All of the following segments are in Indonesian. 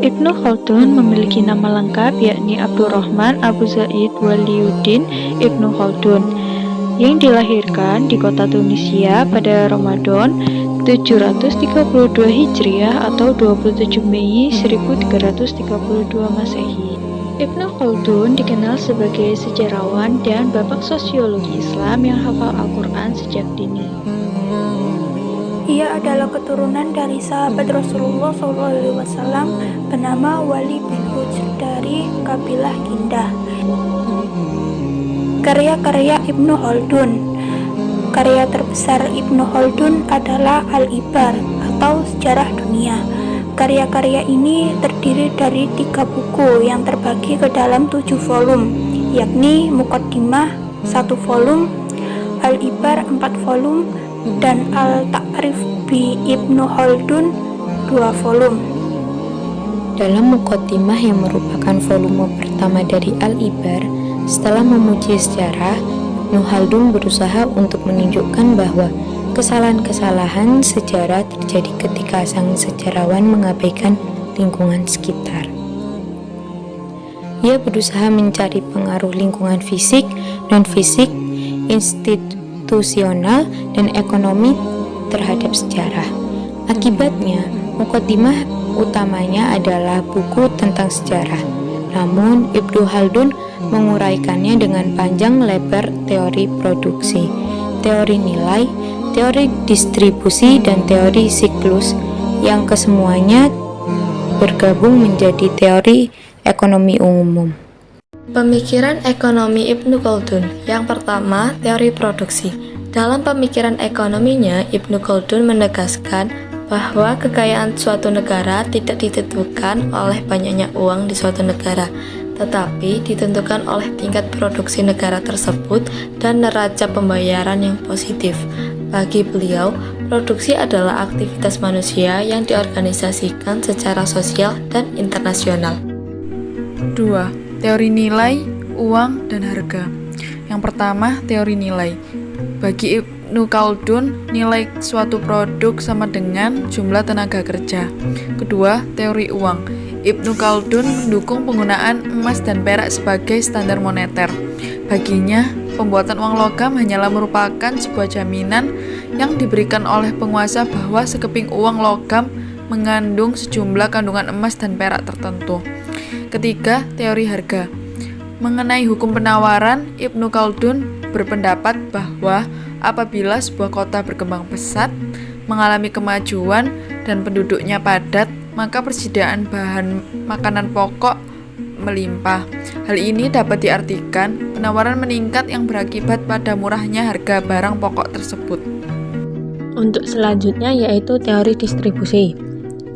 Ibnu Khaldun memiliki nama lengkap yakni Abdurrahman Abu Zaid Waliyuddin Ibnu Khaldun yang dilahirkan di kota Tunisia pada Ramadan 732 Hijriah atau 27 Mei 1332 Masehi. Ibnu Khaldun dikenal sebagai sejarawan dan bapak sosiologi Islam yang hafal Al-Quran sejak dini. Ia adalah keturunan dari sahabat Rasulullah SAW bernama Wali bin Hujr dari kabilah Kindah. Karya-karya Ibnu Khaldun. Karya terbesar Ibnu Khaldun adalah Al-Ibar atau Sejarah Dunia. Karya-karya ini terdiri dari 3 buku yang terbagi ke dalam 7 volume, yakni Muqaddimah 1 volume, Al-Ibar 4 volume, dan Al-Ta'rif bi Ibnu Khaldun 2 volume. Dalam Muqaddimah yang merupakan volume pertama dari Al-Ibar, setelah memuji sejarah, Ibnu Khaldun berusaha untuk menunjukkan bahwa kesalahan-kesalahan sejarah terjadi ketika sang sejarawan mengabaikan lingkungan sekitar. Ia berusaha mencari pengaruh lingkungan fisik, non-fisik, institusional, dan ekonomi terhadap sejarah. Akibatnya, muqaddimah utamanya adalah buku tentang sejarah. Namun, Ibnu Khaldun menguraikannya dengan panjang lebar teori produksi, teori nilai, teori distribusi, dan teori siklus yang kesemuanya bergabung menjadi teori ekonomi umum. Pemikiran ekonomi Ibnu Khaldun. Yang pertama, teori produksi. Dalam pemikiran ekonominya, Ibnu Khaldun menegaskan bahwa kekayaan suatu negara tidak ditentukan oleh banyaknya uang di suatu negara, tetapi ditentukan oleh tingkat produksi negara tersebut dan neraca pembayaran yang positif. Bagi beliau, produksi adalah aktivitas manusia yang diorganisasikan secara sosial dan internasional. 2. Teori nilai, uang, dan harga. Yang pertama, teori nilai. Bagi Ibnu Khaldun, nilai suatu produk sama dengan jumlah tenaga kerja. Kedua, teori uang. Ibnu Khaldun mendukung penggunaan emas dan perak sebagai standar moneter. Baginya, pembuatan uang logam hanyalah merupakan sebuah jaminan yang diberikan oleh penguasa bahwa sekeping uang logam mengandung sejumlah kandungan emas dan perak tertentu. Ketiga, teori harga. Mengenai hukum penawaran, Ibnu Khaldun berpendapat bahwa apabila sebuah kota berkembang pesat, mengalami kemajuan, dan penduduknya padat, maka persediaan bahan makanan pokok melimpah. Hal ini dapat diartikan penawaran meningkat yang berakibat pada murahnya harga barang pokok tersebut. Untuk selanjutnya yaitu teori distribusi.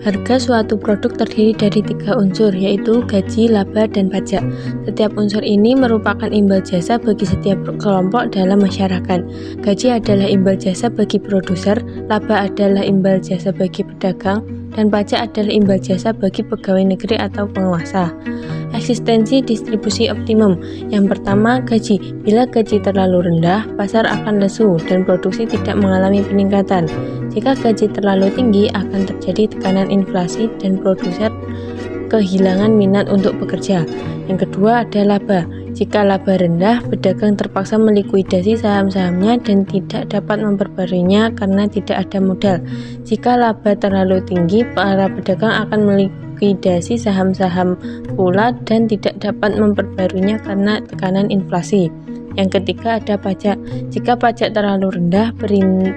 Harga suatu produk terdiri dari 3 unsur, yaitu gaji, laba, dan pajak. Setiap unsur ini merupakan imbal jasa bagi setiap kelompok dalam masyarakat. Gaji adalah imbal jasa bagi produser, laba adalah imbal jasa bagi pedagang, dan pajak adalah imbal jasa bagi pegawai negeri atau penguasa. Eksistensi distribusi optimum. Yang pertama, gaji. Bila gaji terlalu rendah, pasar akan lesu dan produksi tidak mengalami peningkatan. Jika gaji terlalu tinggi, akan terjadi tekanan inflasi dan produser kehilangan minat untuk bekerja. Yang kedua ada laba. Jika laba rendah, pedagang terpaksa melikuidasi saham-sahamnya dan tidak dapat memperbaruinya karena tidak ada modal. Jika laba terlalu tinggi, para pedagang akan melikuidasi saham-saham pula dan tidak dapat memperbaruinya karena tekanan inflasi. Yang ketiga ada pajak. Jika pajak terlalu rendah,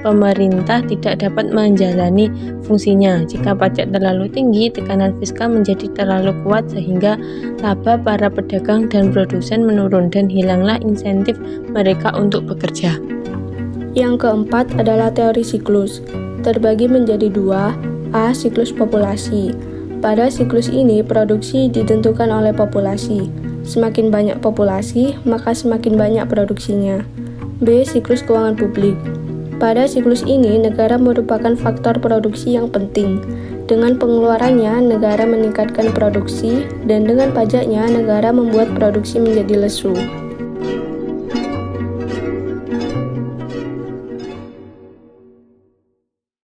pemerintah tidak dapat menjalani fungsinya. Jika pajak terlalu tinggi, tekanan fiskal menjadi terlalu kuat sehingga laba para pedagang dan produsen menurun dan hilanglah insentif mereka untuk bekerja. Yang keempat adalah teori siklus. Terbagi menjadi 2. A. Siklus populasi. Pada siklus ini, produksi ditentukan oleh populasi. Semakin banyak populasi, maka semakin banyak produksinya. B. Siklus keuangan publik. Pada siklus ini, negara merupakan faktor produksi yang penting. Dengan pengeluarannya, negara meningkatkan produksi, dan dengan pajaknya, negara membuat produksi menjadi lesu.